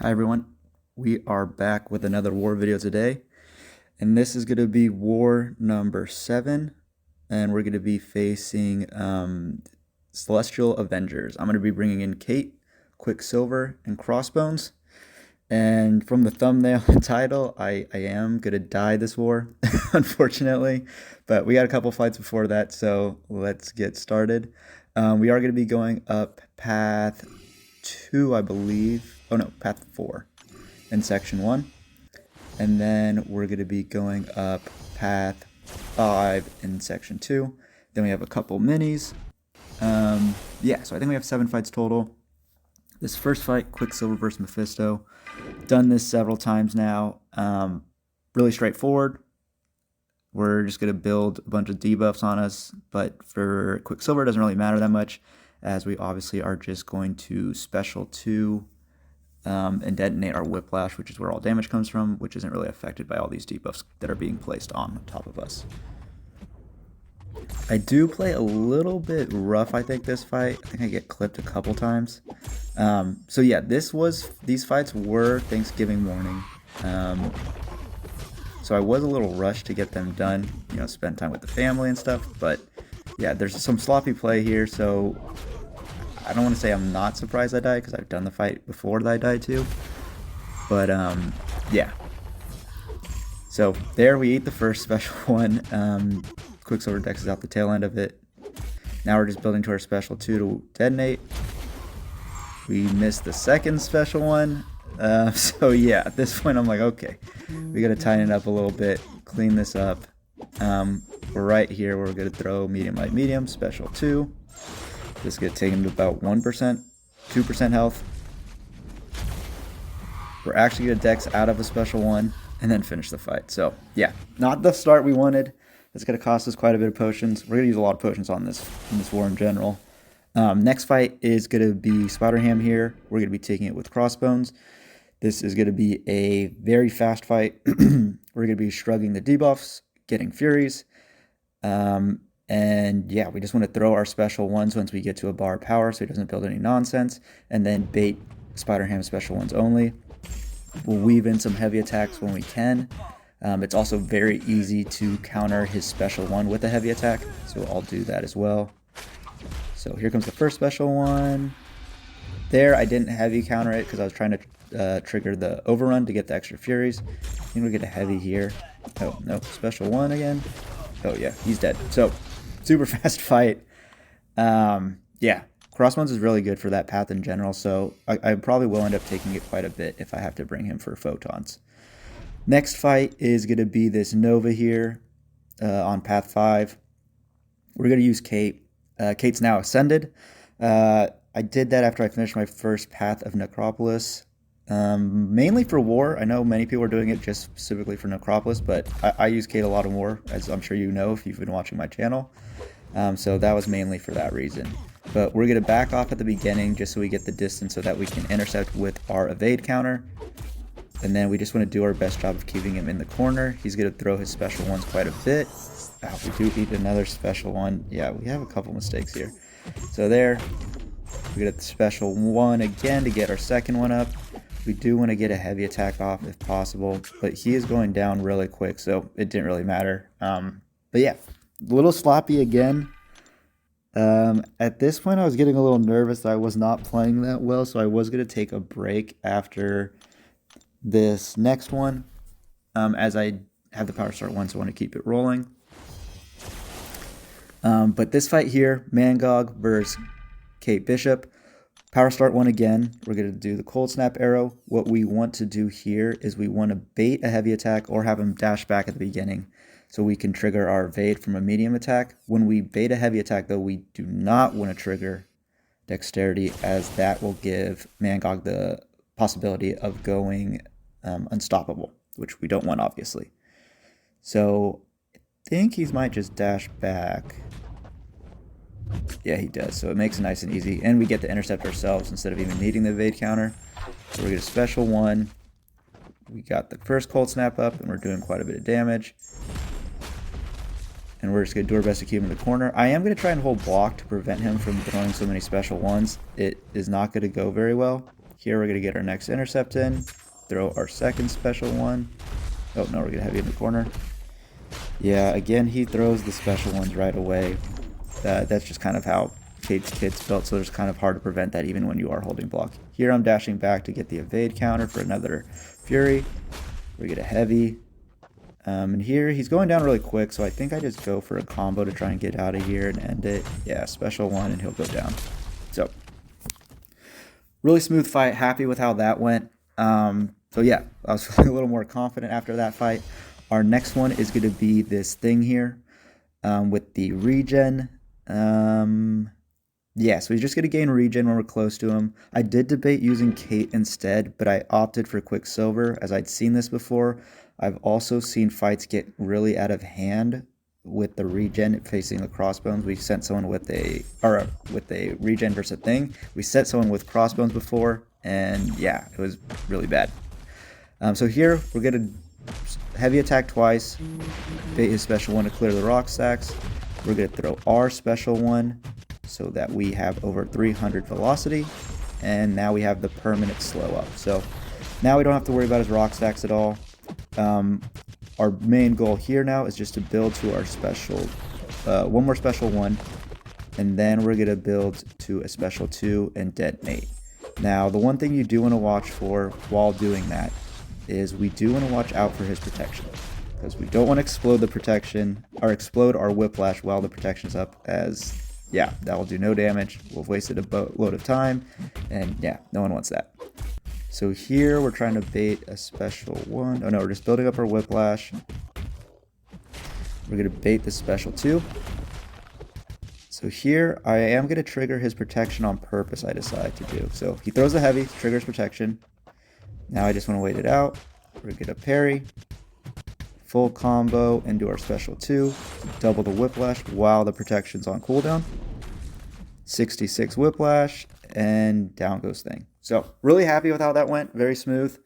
Hi everyone, we are back with another war video today, and this is going to be war number 7, and we're going to be facing Celestial Avengers. I'm going to be bringing in Kate, Quicksilver, and Crossbones, and from the thumbnail and title, I am going to die this war, unfortunately, but we got a couple fights before that, so let's get started. We are going to be going up path 2, I believe. Oh no, path 4 in section 1. And then we're going to be going up path 5 in section 2. Then we have a couple minis. Yeah, so I think we have 7 fights total. This first fight, Quicksilver versus Mephisto. Done this several times now. Really straightforward. We're just going to build a bunch of debuffs on us, but for Quicksilver it doesn't really matter that much, as we obviously are just going to special 2 and detonate our whiplash, which is where all damage comes from, which isn't really affected by all these debuffs that are being placed on top of us. I do play a little bit rough, I think, this fight. I think I get clipped a couple times. So yeah, these fights were Thanksgiving morning. So I was a little rushed to get them done, spend time with the family and stuff, but yeah, there's some sloppy play here, so I don't want to say I'm not surprised I died, because I've done the fight before that I died too. But, yeah. So, there we ate the first special one. Quicksilver dexes out the tail end of it. Now we're just building to our special 2 to detonate. We missed the second special one. So, yeah, at this point I'm like, okay, we got to tighten it up a little bit, clean this up. We're right here, we're going to throw medium, light, medium, special 2. This is going to take him to about 1%, 2% health. We're actually going to dex out of a special 1 and then finish the fight. So, yeah, not the start we wanted. It's going to cost us quite a bit of potions. We're going to use a lot of potions on this in this war in general. Next fight is going to be Spider-Ham here. We're going to be taking it with Crossbones. This is going to be a very fast fight. We're going to be shrugging the debuffs, getting Furies. And yeah, we just want to throw our special 1s once we get to a bar of power so he doesn't build any nonsense, and then bait Spider-Ham special 1s only. We'll weave in some heavy attacks when we can. It's also very easy to counter his special 1 with a heavy attack, so I'll do that as well. So here comes the first special 1. There, I didn't heavy counter it because I was trying to trigger the overrun to get the extra Furies. I think we'll get a heavy here. Oh, no, special 1 again. Oh yeah, he's dead. So, super fast fight. Yeah, Crossbones is really good for that path in general, so I probably will end up taking it quite a bit if I have to bring him for Photons. Next fight is going to be this Nova here on path 5. We're going to use Kate. Kate's now ascended. I did that after I finished my first path of Necropolis. Mainly for war. I know many people are doing it just specifically for Necropolis, but I use Kate a lot in war, as I'm sure you know if you've been watching my channel. So that was mainly for that reason. But we're going to back off at the beginning just so we get the distance so that we can intercept with our evade counter. And then we just want to do our best job of keeping him in the corner. He's going to throw his special 1s quite a bit. We do eat another special 1. Yeah, we have a couple mistakes here. So there, we get the special 1 again to get our second one up. We do want to get a heavy attack off if possible, but he is going down really quick, so it didn't really matter. But yeah, a little sloppy again. At this point, I was getting a little nervous that I was not playing that well, so I was going to take a break after this next one, as I have the power start 1, so I want to keep it rolling. But this fight here, Mangog versus Kate Bishop. Power start 1 again. We're going to do the cold snap arrow. What we want to do here is we want to bait a heavy attack or have him dash back at the beginning so we can trigger our evade from a medium attack. When we bait a heavy attack, though, we do not want to trigger dexterity, as that will give Mangog the possibility of going unstoppable, which we don't want, obviously. So I think he might just dash back. Yeah, he does. So it makes it nice and easy. And we get to intercept ourselves instead of even needing the evade counter. So we get a special 1. We got the first cold snap up, and we're doing quite a bit of damage. And we're just going to do our best to keep him in the corner. I am going to try and hold block to prevent him from throwing so many special 1s. It is not going to go very well. Here we're going to get our next intercept in, throw our second special one. Oh no, we're going to heavy in the corner. Yeah, again, he throws the special ones right away. That's just kind of how Kate's kit's built, so it's kind of hard to prevent that even when you are holding block. Here I'm dashing back to get the evade counter for another Fury. We get a heavy. And here he's going down really quick, so I think I just go for a combo to try and get out of here and end it. Yeah, special one and he'll go down. So, really smooth fight. Happy with how that went. So yeah, I was feeling a little more confident after that fight. Our next one is going to be this thing here with the regen. Yeah, so he's just going to gain regen when we're close to him. I did debate using Kate instead, but I opted for Quicksilver as I'd seen this before. I've also seen fights get really out of hand with the regen facing the Crossbones. We sent someone with a regen versus a thing. We sent someone with Crossbones before, and yeah, it was really bad. So here we're going to heavy attack twice, bait his special one to clear the rock stacks. We're going to throw our special one so that we have over 300 velocity, and now we have the permanent slow up. So now we don't have to worry about his rock stacks at all. Our main goal here now is just to build to our special, one more special one, and then we're going to build to a special 2 and detonate. Now, the one thing you do want to watch for while doing that is we do want to watch out for his protection, because we don't want to explode the protection, or explode our whiplash while the protection is up, as, yeah, that will do no damage. We've wasted a boatload of time, and yeah, no one wants that. So here we're trying to bait a special one. Oh no, we're just building up our whiplash. We're going to bait the special 2. So here I am going to trigger his protection on purpose, I decide to do. So he throws the heavy, triggers protection. Now I just want to wait it out. We're going to get a parry, full combo into our special 2, double the whiplash while the protection's on cooldown. 66 whiplash, and down goes thing. So really happy with how that went. Very smooth.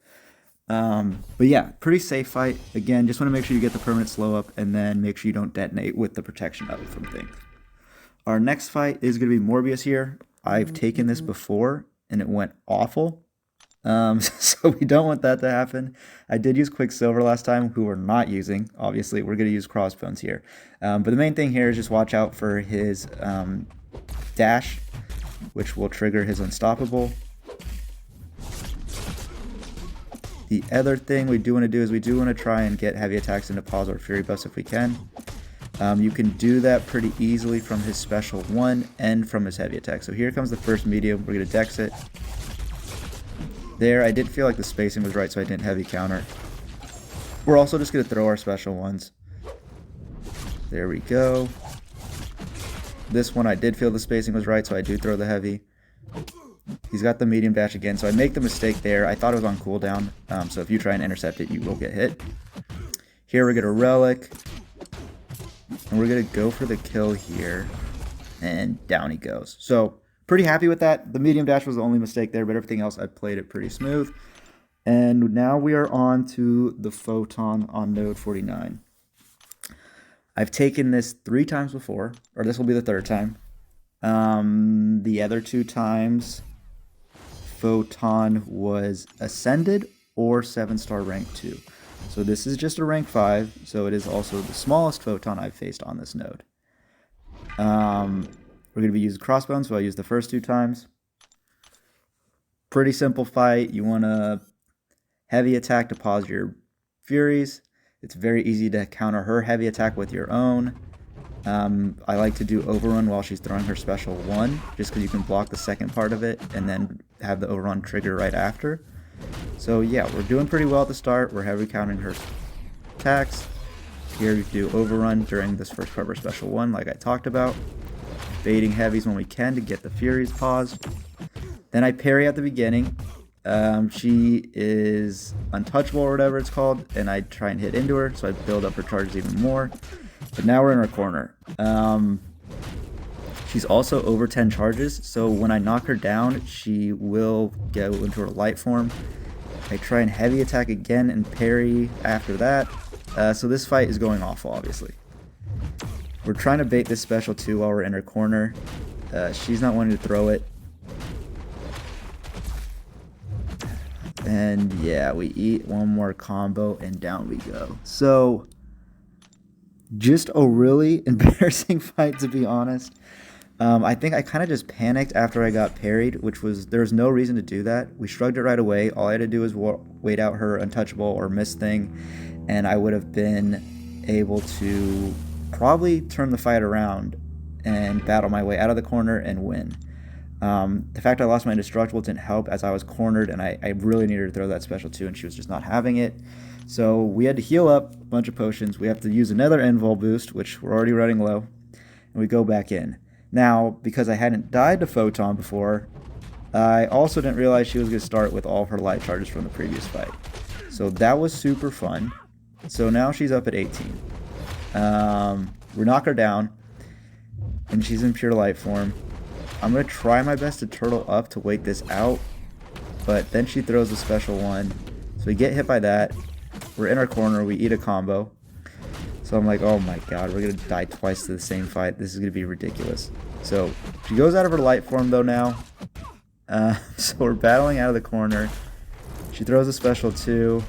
But yeah, pretty safe fight. Again, just want to make sure you get the permanent slow up, and then make sure you don't detonate with the protection up from things. Our next fight is going to be Morbius here. I've taken this before, and it went awful. So we don't want that to happen. I did use Quicksilver last time, who we're not using. Obviously, we're going to use Crossbones here. But the main thing here is just watch out for his dash, which will trigger his unstoppable. The other thing we do want to do is we do want to try and get heavy attacks into pause or fury buffs if we can. You can do that pretty easily from his special 1 and from his heavy attack. So here comes the first medium. We're going to dex it. There, I did feel like the spacing was right, so I didn't heavy counter. We're also just going to throw our special ones. There we go. This one I did feel the spacing was right, so I do throw the heavy. He's got the medium dash again, so I make the mistake there. I thought it was on cooldown, so if you try and intercept it, you will get hit. Here we get a relic, and we're going to go for the kill here, and down he goes. So pretty happy with that. The medium dash was the only mistake there, but everything else I played it pretty smooth. And now we are on to the Photon on node 49. I've taken this 3 times before, or this will be the 3rd time. The other 2 times, Photon was Ascended or 7-star rank 2. So this is just a rank 5, so it is also the smallest Photon I've faced on this node. We're going to be using Crossbones, so I used the first 2 times. Pretty simple fight. You want to heavy attack to pause your Furies. It's very easy to counter her heavy attack with your own. I like to do overrun while she's throwing her special 1, just because you can block the second part of it and then have the overrun trigger right after. So yeah, we're doing pretty well at the start. We're heavy countering her attacks. Here we do overrun during this first part of our special 1, like I talked about. Baiting heavies when we can to get the Furies paused. Then I parry at the beginning. She is untouchable or whatever it's called, and I try and hit into her, so I build up her charges even more. But now we're in her corner. She's also over 10 charges, so when I knock her down, she will go into her light form. I try and heavy attack again and parry after that. So this fight is going awful, obviously. We're trying to bait this special 2 while we're in her corner. She's not wanting to throw it. And yeah, we eat one more combo and down we go. So just a really embarrassing fight, to be honest. I think I kind of just panicked after I got parried, there was no reason to do that. We shrugged it right away. All I had to do was wait out her untouchable or miss thing, and I would have been able to probably turn the fight around and battle my way out of the corner and win. The fact I lost my indestructible didn't help, as I was cornered and I really needed to throw that special too, and she was just not having it. So we had to heal up a bunch of potions. We have to use another invul boost, which we're already running low, and we go back in. Now, because I hadn't died to Photon before, I also didn't realize she was going to start with all of her light charges from the previous fight. So that was super fun. So now she's up at 18. We knock her down, and she's in pure light form. I'm going to try my best to turtle up to wait this out, but then she throws a special one. So we get hit by that. We're in our corner. We eat a combo. So I'm like, oh my god, we're going to die twice to the same fight. This is going to be ridiculous. So she goes out of her light form, though, now. So we're battling out of the corner. She throws a special too.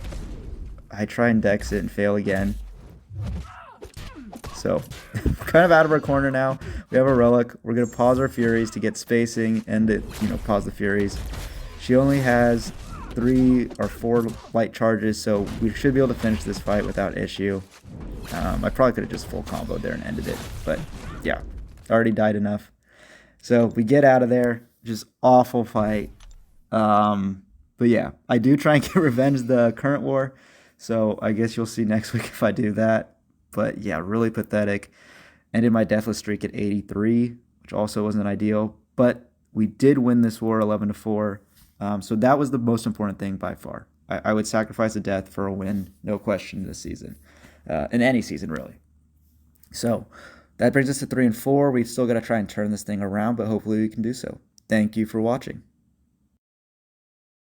I try and dex it and fail again. So we're kind of out of our corner now. We have a relic. We're going to pause our Furies to get spacing and pause the Furies. She only has 3 or 4 light charges, so we should be able to finish this fight without issue. I probably could have just full comboed there and ended it, but yeah, already died enough. So we get out of there. Just awful fight. But yeah, I do try and get revenge the current war, so I guess you'll see next week if I do that. But yeah, really pathetic. Ended my deathless streak at 83, which also wasn't ideal, but we did win this war 11-4. So that was the most important thing by far. I would sacrifice a death for a win, no question, this season. In any season, really. So that brings us to 3-4. We've still got to try and turn this thing around, but hopefully we can do so. Thank you for watching.